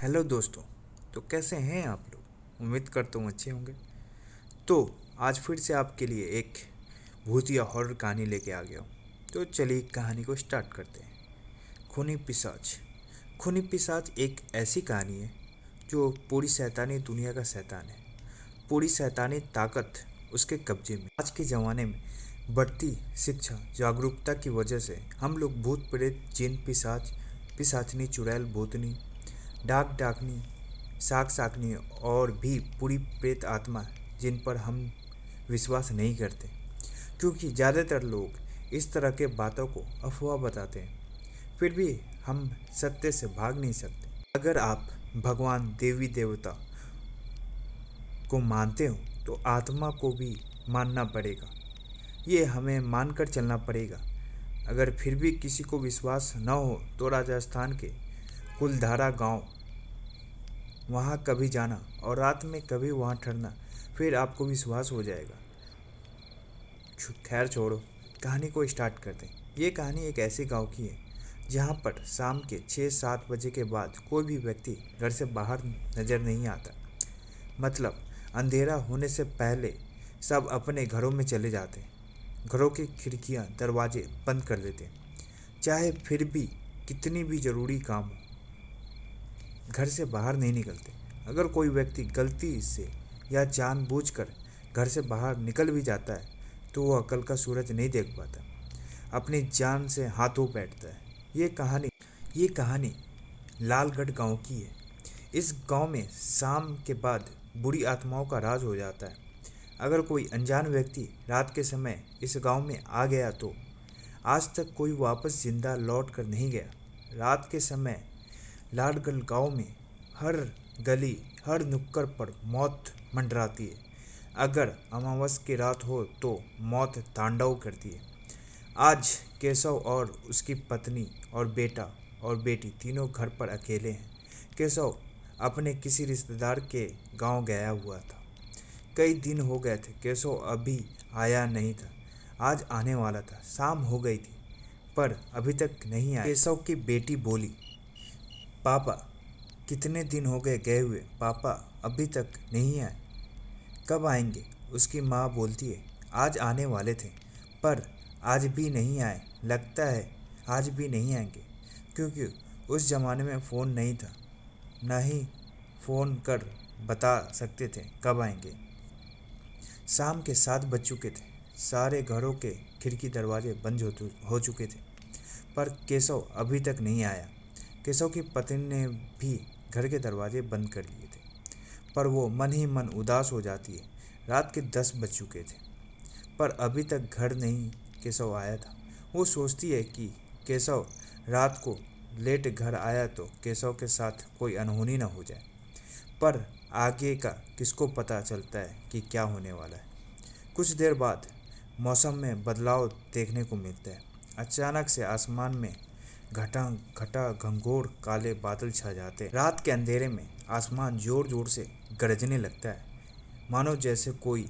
Hello दोस्तों। तो कैसे हैं आप लोग? उम्मीद करता हूँ अच्छे होंगे। तो आज फिर से आपके लिए एक भूतिया हॉरर कहानी लेके आ गया हूँ। तो चलिए कहानी को स्टार्ट करते हैं। खूनी पिशाच। खूनी पिशाच एक ऐसी कहानी है जो पूरी शैतानी दुनिया का शैतान है। पूरी शैतानी ताकत उसके कब्जे में। आज के ज़माने में बढ़ती शिक्षा जागरूकता की वजह से हम लोग भूत प्रेत जिन पिशाच पिशाचनी चुड़ैल भूतनी डाक डाकनी शाक साकनी और भी पूरी प्रेत आत्मा जिन पर हम विश्वास नहीं करते, क्योंकि ज़्यादातर लोग इस तरह के बातों को अफवाह बताते हैं। फिर भी हम सत्य से भाग नहीं सकते। अगर आप भगवान देवी देवता को मानते हो तो आत्मा को भी मानना पड़ेगा। ये हमें मानकर चलना पड़ेगा। अगर फिर भी किसी को विश्वास न हो तो राजस्थान के कुलधारा गांव वहाँ कभी जाना और रात में कभी वहाँ ठहरना, फिर आपको विश्वास हो जाएगा। खैर छोड़ो, कहानी को स्टार्ट करते हैं। ये कहानी एक ऐसे गांव की है जहाँ पर शाम के 6-7 बजे के बाद कोई भी व्यक्ति घर से बाहर नज़र नहीं आता। मतलब अंधेरा होने से पहले सब अपने घरों में चले जाते हैं। घरों की खिड़कियाँ दरवाजे बंद कर देते हैं। चाहे फिर भी कितनी भी ज़रूरी काम हो, घर से बाहर नहीं निकलते। अगर कोई व्यक्ति गलती से या जानबूझकर घर से बाहर निकल भी जाता है तो वह कल का सूरज नहीं देख पाता, अपनी जान से हाथ धो बैठता है। ये कहानी लालगढ़ गांव की है। इस गांव में शाम के बाद बुरी आत्माओं का राज हो जाता है। अगर कोई अनजान व्यक्ति रात के समय इस गांव में आ गया तो आज तक कोई वापस जिंदा लौट कर नहीं गया। रात के समय लाडगढ़ गांव में हर गली हर नुक्कड़ पर मौत मंडराती है। अगर अमावस की रात हो तो मौत तांडव करती है। आज केशव और उसकी पत्नी और बेटा और बेटी तीनों घर पर अकेले हैं। केशव अपने किसी रिश्तेदार के गांव गया हुआ था। कई दिन हो गए थे, केशव अभी आया नहीं था। आज आने वाला था। शाम हो गई थी पर अभी तक नहीं आया। केशव की बेटी बोली, पापा कितने दिन हो गए गए हुए, पापा अभी तक नहीं आए, कब आएंगे? उसकी माँ बोलती है, आज आने वाले थे पर आज भी नहीं आए, लगता है आज भी नहीं आएंगे, क्योंकि उस ज़माने में फ़ोन नहीं था, ना ही फ़ोन कर बता सकते थे कब आएंगे। शाम के 7 बज चुके थे। सारे घरों के खिड़की दरवाजे बंद हो चुके थे पर केशव अभी तक नहीं आया। केशव की पत्नी ने भी घर के दरवाजे बंद कर लिए थे पर वो मन ही मन उदास हो जाती है। रात के 10 बज चुके थे पर अभी तक घर नहीं केशव आया था। वो सोचती है कि केशव रात को लेट घर आया तो केशव के साथ कोई अनहोनी न हो जाए, पर आगे का किसको पता चलता है कि क्या होने वाला है। कुछ देर बाद मौसम में बदलाव देखने को मिलता है। अचानक से आसमान में घटा घटा घंघोर काले बादल छा जाते हैं। रात के अंधेरे में आसमान जोर जोर से गरजने लगता है, मानो जैसे कोई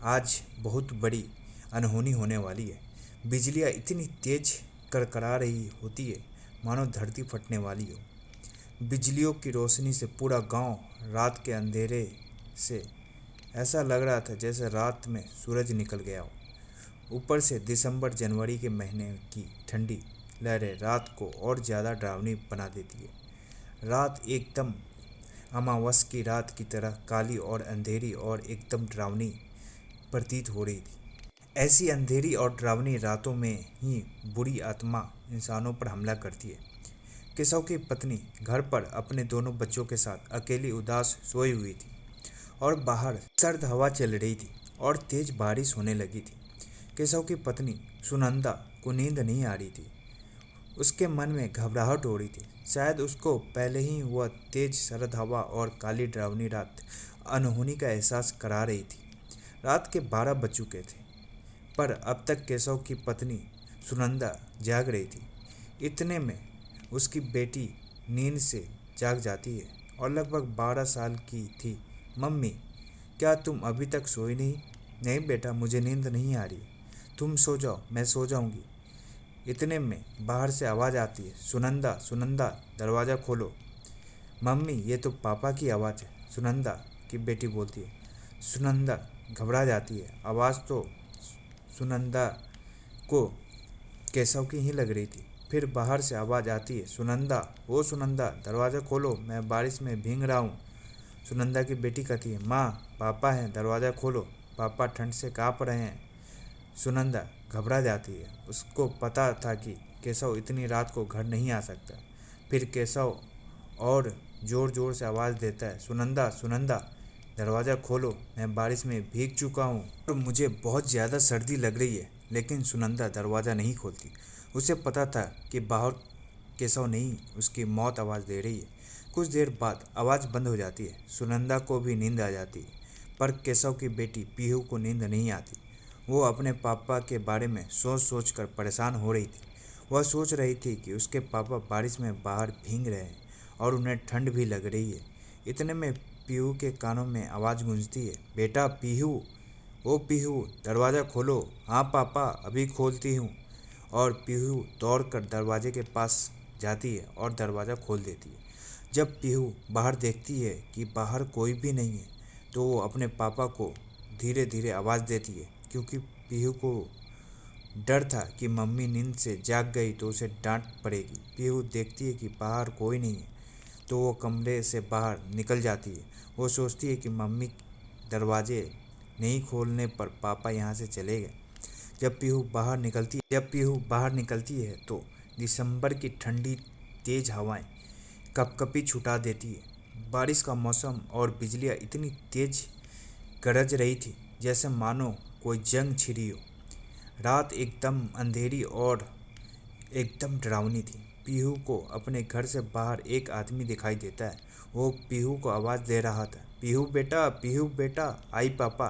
आज बहुत बड़ी अनहोनी होने वाली है। बिजलियाँ इतनी तेज कड़कड़ा रही होती है मानो धरती फटने वाली हो। बिजलियों की रोशनी से पूरा गांव रात के अंधेरे से ऐसा लग रहा था जैसे रात में सूरज निकल गया हो। ऊपर से दिसंबर जनवरी के महीने की ठंडी लहरें रात को और ज़्यादा डरावनी बना देती है। रात एकदम अमावस की रात की तरह काली और अंधेरी और एकदम डरावनी प्रतीत हो रही थी। ऐसी अंधेरी और डरावनी रातों में ही बुरी आत्मा इंसानों पर हमला करती है। केशव की पत्नी घर पर अपने दोनों बच्चों के साथ अकेली उदास सोई हुई थी और बाहर सर्द हवा चल रही थी और तेज बारिश होने लगी थी। केशव की पत्नी सुनंदा को नींद नहीं आ रही थी। उसके मन में घबराहट हो रही थी। शायद उसको पहले ही वह तेज सर्द हवा और काली डरावनी रात अनहोनी का एहसास करा रही थी। रात के 12 बज चुके थे पर अब तक केशव की पत्नी सुनंदा जाग रही थी। इतने में उसकी बेटी नींद से जाग जाती है और लगभग 12 साल की थी। मम्मी, क्या तुम अभी तक सोई नहीं? नहीं बेटा, मुझे नींद नहीं आ रही, तुम सो जाओ, मैं सो जाऊंगी। इतने में बाहर से आवाज़ आती है, सुनंदा सुनंदा दरवाज़ा खोलो। मम्मी, ये तो पापा की आवाज़ है, सुनंदा की बेटी बोलती है। सुनंदा घबरा जाती है। आवाज़ तो सुनंदा को केशव की ही लग रही थी। फिर बाहर से आवाज़ आती है, सुनंदा, ओ सुनंदा, दरवाज़ा खोलो, मैं बारिश में भीग रहा हूँ। सुनंदा की बेटी कहती है, माँ, पापा हैं, दरवाज़ा खोलो, पापा ठंड से काँप रहे हैं। सुनंदा घबरा जाती है। उसको पता था कि केशव इतनी रात को घर नहीं आ सकता। फिर केशव और ज़ोर ज़ोर से आवाज़ देता है, सुनंदा, सुनंदा, दरवाज़ा खोलो, मैं बारिश में भीग चुका हूँ और मुझे बहुत ज़्यादा सर्दी लग रही है। लेकिन सुनंदा दरवाज़ा नहीं खोलती। उसे पता था कि बाहर केशव नहीं, उसकी मौत आवाज़ दे रही है। कुछ देर बाद आवाज़ बंद हो जाती है। सुनंदा को भी नींद आ जाती है, पर केशव की बेटी पीहू को नींद नहीं आती। वो अपने पापा के बारे में सोच सोच कर परेशान हो रही थी। वह सोच रही थी कि उसके पापा बारिश में बाहर भीग रहे हैं और उन्हें ठंड भी लग रही है। इतने में पीहू के कानों में आवाज़ गूंजती है, बेटा पीहू, ओ पीहू, दरवाज़ा खोलो। हाँ पापा, अभी खोलती हूँ। और पीहू दौड़कर दरवाजे के पास जाती है और दरवाज़ा खोल देती है। जब पीहू बाहर देखती है कि बाहर कोई भी नहीं है, तो वो अपने पापा को धीरे धीरे आवाज़ देती है, क्योंकि पीहू को डर था कि मम्मी नींद से जाग गई तो उसे डांट पड़ेगी। पीहू देखती है कि बाहर कोई नहीं है, तो वो कमरे से बाहर निकल जाती है। वो सोचती है कि मम्मी दरवाजे नहीं खोलने पर पापा यहाँ से चले गए। जब पीहू बाहर निकलती है तो दिसंबर की ठंडी तेज हवाएं कपकपी छुटा देती है। बारिश का मौसम और बिजलियाँ इतनी तेज गरज रही थी जैसे मानो कोई जंग छिड़ी हो। रात एकदम अंधेरी और एकदम डरावनी थी। पीहू को अपने घर से बाहर एक आदमी दिखाई देता है। वो पीहू को आवाज़ दे रहा था, पीहू बेटा, आई पापा।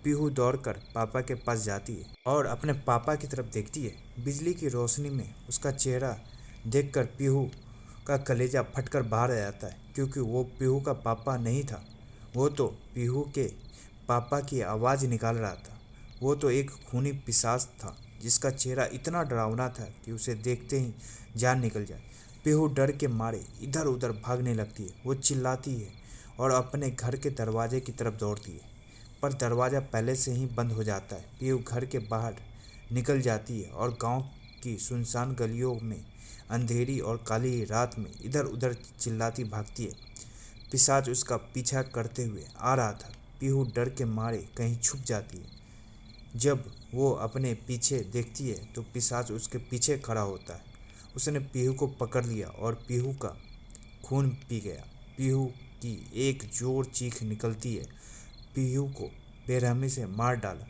पीहू दौड़कर पापा के पास जाती है और अपने पापा की तरफ देखती है। बिजली की रोशनी में उसका चेहरा देखकर पीहू का कलेजा फटकर बाहर आ जाता है, क्योंकि वो पीहू का पापा नहीं था। वो तो पीहू के पापा की आवाज़ निकाल रहा था। वो तो एक खूनी पिशाच था जिसका चेहरा इतना डरावना था कि उसे देखते ही जान निकल जाए। पीहू डर के मारे इधर उधर भागने लगती है। वो चिल्लाती है और अपने घर के दरवाजे की तरफ दौड़ती है, पर दरवाज़ा पहले से ही बंद हो जाता है। पीहू घर के बाहर निकल जाती है और गांव की सुनसान गलियों में अंधेरी और काली रात में इधर उधर चिल्लाती भागती है। पिशाच उसका पीछा करते हुए आ रहा था। पीहू डर के मारे कहीं छुप जाती है। जब वो अपने पीछे देखती है तो पिशाच उसके पीछे खड़ा होता है। उसने पीहू को पकड़ लिया और पीहू का खून पी गया। पीहू की एक जोर चीख निकलती है, पीहू को बेरहमी से मार डाला।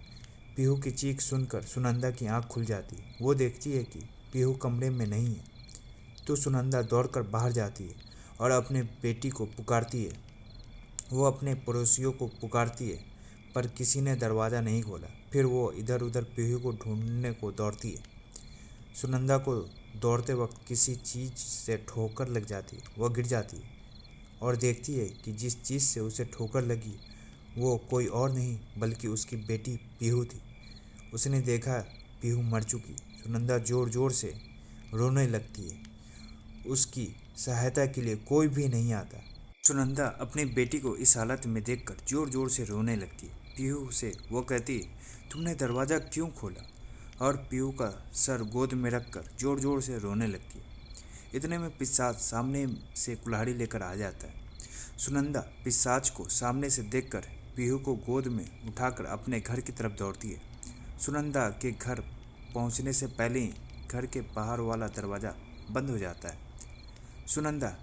पीहू की चीख सुनकर सुनंदा की आंख खुल जाती है। वो देखती है कि पीहू कमरे में नहीं है, तो सुनंदा दौड़कर बाहर जाती है और अपने बेटी को पुकारती है। वो अपने पड़ोसियों को पुकारती है, पर किसी ने दरवाज़ा नहीं खोला। फिर वो इधर उधर पीहू को ढूंढने को दौड़ती है। सुनंदा को दौड़ते वक्त किसी चीज़ से ठोकर लग जाती है। वह गिर जाती है और देखती है कि जिस चीज़ से उसे ठोकर लगी वो कोई और नहीं बल्कि उसकी बेटी पीहू थी। उसने देखा पीहू मर चुकी। सुनंदा ज़ोर ज़ोर से रोने लगती है। उसकी सहायता के लिए कोई भी नहीं आता। सुनंदा अपनी बेटी को इस हालत में देखकर ज़ोर ज़ोर से रोने लगती है। पीहू से वो कहती है, तुमने दरवाज़ा क्यों खोला? और पीहू का सर गोद में रखकर ज़ोर ज़ोर से रोने लगती है। इतने में पिशाच सामने से कुल्हाड़ी लेकर आ जाता है। सुनंदा पिशाच को सामने से देखकर पीहू को गोद में उठाकर अपने घर की तरफ दौड़ती है। सुनंदा के घर पहुंचने से पहले ही घर के बाहर वाला दरवाज़ा बंद हो जाता है। सुनंदा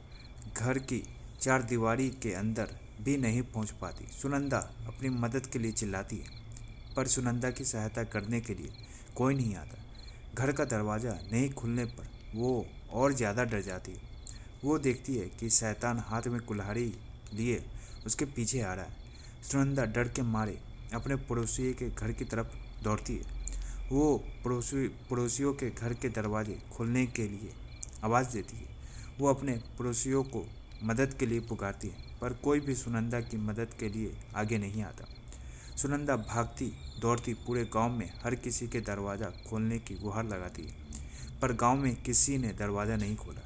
घर की चार दीवारी के अंदर भी नहीं पहुंच पाती। सुनंदा अपनी मदद के लिए चिल्लाती है, पर सुनंदा की सहायता करने के लिए कोई नहीं आता। घर का दरवाज़ा नहीं खुलने पर वो और ज़्यादा डर जाती है। वो देखती है कि शैतान हाथ में कुल्हाड़ी लिए उसके पीछे आ रहा है। सुनंदा डर के मारे अपने पड़ोसी के घर की तरफ दौड़ती है। वो पड़ोसियों के घर के दरवाजे खोलने के लिए आवाज़ देती है। वो अपने पड़ोसियों को मदद के लिए पुकारती है, पर कोई भी सुनंदा की मदद के लिए आगे नहीं आता। सुनंदा भागती दौड़ती पूरे गांव में हर किसी के दरवाज़ा खोलने की गुहार लगाती है, पर गांव में किसी ने दरवाज़ा नहीं खोला।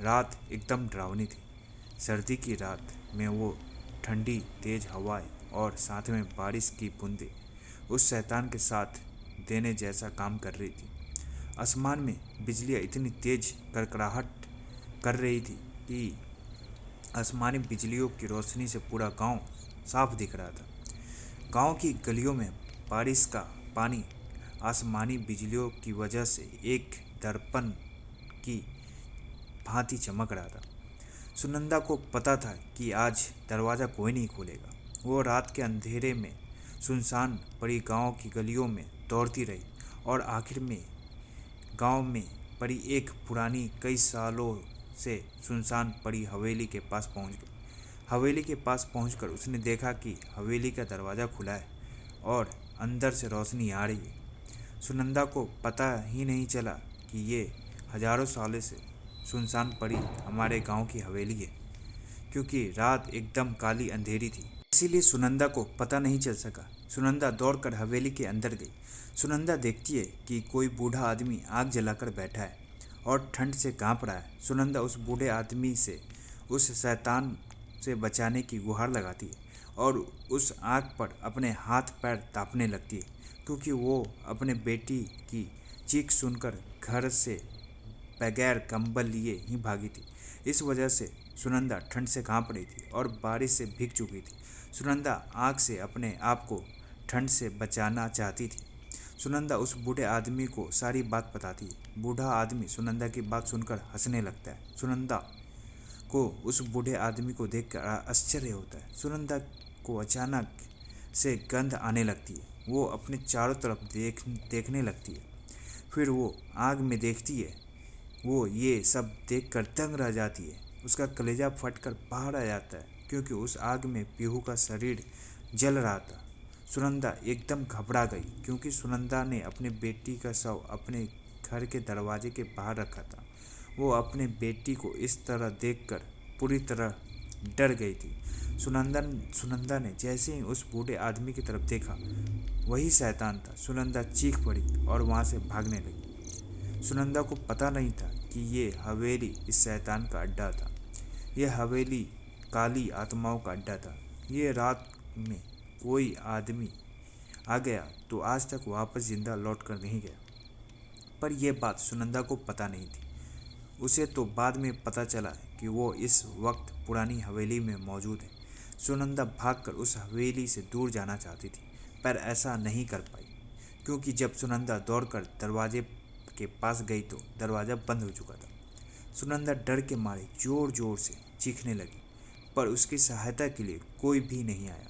रात एकदम डरावनी थी। सर्दी की रात में वो ठंडी तेज हवाएं और साथ में बारिश की बूंदें उस शैतान के साथ देने जैसा काम कर रही थी। आसमान में बिजलियां इतनी तेज कड़कड़ाहट कर रही थी कि आसमानी बिजलियों की रोशनी से पूरा गांव साफ दिख रहा था। गांव की गलियों में बारिश का पानी आसमानी बिजलियों की वजह से एक दर्पण की भांति चमक रहा था। सुनंदा को पता था कि आज दरवाज़ा कोई नहीं खोलेगा। वो रात के अंधेरे में सुनसान पड़ी गांव की गलियों में दौड़ती रही और आखिर में गांव में पड़ी एक पुरानी कई सालों से सुनसान पड़ी हवेली के पास पहुंच गई। हवेली के पास पहुंचकर उसने देखा कि हवेली का दरवाज़ा खुला है और अंदर से रोशनी आ रही है। सुनंदा को पता ही नहीं चला कि ये हजारों सालों से सुनसान पड़ी हमारे गांव की हवेली है, क्योंकि रात एकदम काली अंधेरी थी। इसीलिए सुनंदा को पता नहीं चल सका। सुनंदा दौड़कर हवेली के अंदर गई। सुनंदा देखती है कि कोई बूढ़ा आदमी आग जलाकर बैठा है और ठंड से कांप रहा है। सुनंदा उस बूढ़े आदमी से उस शैतान से बचाने की गुहार लगाती है और उस आग पर अपने हाथ पैर तापने लगती है, क्योंकि वो अपने बेटी की चीख सुनकर घर से बगैर कंबल लिए ही भागी थी। इस वजह से सुनंदा ठंड से कांप रही थी और बारिश से भीग चुकी थी। सुनंदा आग से अपने आप को ठंड से बचाना चाहती थी। सुनंदा उस बूढ़े आदमी को सारी बात बताती है। बूढ़ा आदमी सुनंदा की बात सुनकर हंसने लगता है। सुनंदा को उस बूढ़े आदमी को देखकर आश्चर्य होता है। सुनंदा को अचानक से गंध आने लगती है। वो अपने चारों तरफ देखने लगती है। फिर वो आग में देखती है। वो ये सब देखकर दंग रह जाती है। उसका कलेजा फटकर बाहर आ जाता है, क्योंकि उस आग में पीहू का शरीर जल रहा था। सुनंदा एकदम घबरा गई, क्योंकि सुनंदा ने अपने बेटी का शव अपने घर के दरवाजे के बाहर रखा था। वो अपने बेटी को इस तरह देखकर पूरी तरह डर गई थी। सुनंदा ने जैसे ही उस बूढ़े आदमी की तरफ देखा, वही शैतान था। सुनंदा चीख पड़ी और वहाँ से भागने लगी। सुनंदा को पता नहीं था कि ये हवेली इस शैतान का अड्डा था। यह हवेली काली आत्माओं का अड्डा था। ये रात में कोई आदमी आ गया तो आज तक वापस जिंदा लौट कर नहीं गया। पर यह बात सुनंदा को पता नहीं थी। उसे तो बाद में पता चला कि वो इस वक्त पुरानी हवेली में मौजूद है। सुनंदा भागकर उस हवेली से दूर जाना चाहती थी, पर ऐसा नहीं कर पाई, क्योंकि जब सुनंदा दौड़कर दरवाजे के पास गई तो दरवाज़ा बंद हो चुका था। सुनंदा डर के मारे जोर जोर से चीखने लगी, पर उसकी सहायता के लिए कोई भी नहीं आया।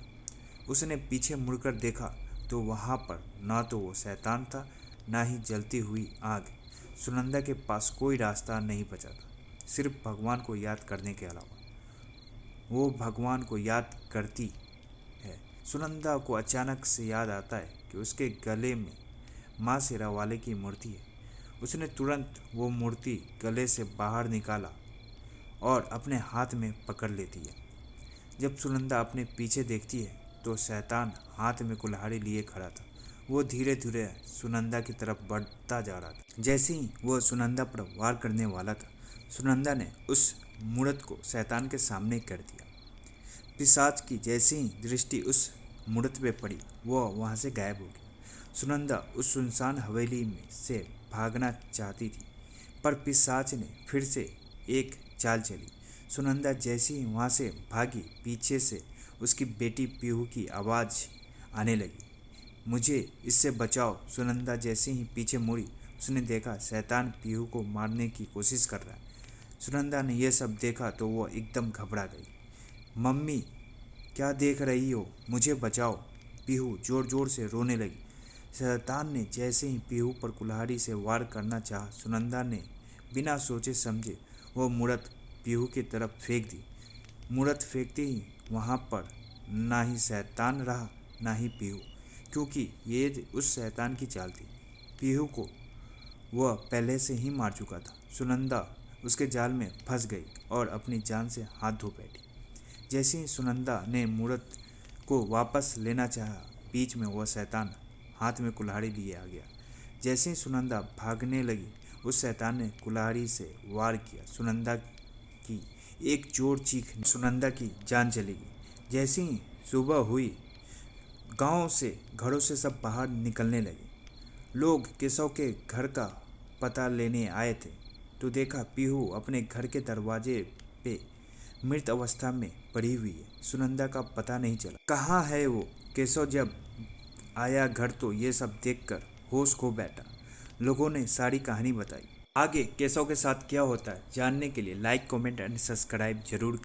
उसने पीछे मुड़कर देखा तो वहाँ पर ना तो वो शैतान था, ना ही जलती हुई आग। सुनंदा के पास कोई रास्ता नहीं बचा था, सिर्फ भगवान को याद करने के अलावा। वो भगवान को याद करती है। सुनंदा को अचानक से याद आता है कि उसके गले में माँ शेरावाली की मूर्ति है। उसने तुरंत वो मूर्ति गले से बाहर निकाला और अपने हाथ में पकड़ लेती है। जब सुनंदा अपने पीछे देखती है तो शैतान हाथ में कुल्हाड़ी लिए खड़ा था। वो धीरे धीरे सुनंदा की तरफ बढ़ता जा रहा था। जैसे ही वो सुनंदा पर वार करने वाला था, सुनंदा ने उस मूर्त को शैतान के सामने कर दिया। पिशाच की जैसी ही दृष्टि उस मूर्त पे पड़ी, वो वहाँ से गायब हो गई। सुनंदा उस सुनसान हवेली में से भागना चाहती थी, पर पिशाच ने फिर से एक चाल चली। सुनंदा जैसे ही वहाँ से भागी, पीछे से उसकी बेटी पीहू की आवाज़ आने लगी, मुझे इससे बचाओ। सुनंदा जैसे ही पीछे मुड़ी, उसने देखा शैतान पीहू को मारने की कोशिश कर रहा है। सुनंदा ने यह सब देखा तो वो एकदम घबरा गई। मम्मी, क्या देख रही हो? मुझे बचाओ। पीहू जोर जोर से रोने लगी। शैतान ने जैसे ही पीहू पर कुल्हाड़ी से वार करना चाहा, सुनंदा ने बिना सोचे समझे वो मूर्त पीहू की तरफ फेंक दी। मूर्त फेंकते ही वहाँ पर ना ही शैतान रहा, ना ही पीहू, क्योंकि ये उस शैतान की चाल थी। पीहू को वह पहले से ही मार चुका था। सुनंदा उसके जाल में फंस गई और अपनी जान से हाथ धो बैठी। जैसे ही सुनंदा ने मूर्त को वापस लेना चाहा, बीच में वह शैतान हाथ में कुल्हाड़ी लिए आ गया। जैसे ही सुनंदा भागने लगी, उस शैतान ने कुल्हाड़ी से वार किया। सुनंदा की एक जोर चीख सुनंदा की जान चली गई। जैसे ही सुबह हुई, गांव से घरों से सब बाहर निकलने लगे। लोग केशव के घर का पता लेने आए थे तो देखा पीहू अपने घर के दरवाजे पे मृत अवस्था में पड़ी हुई है। सुनंदा का पता नहीं चला कहाँ है वो। केशव जब आया घर तो ये सब देखकर होश खो बैठा। लोगों ने सारी कहानी बताई। आगे केशव के साथ क्या होता है जानने के लिए लाइक, कमेंट एंड सब्सक्राइब जरूर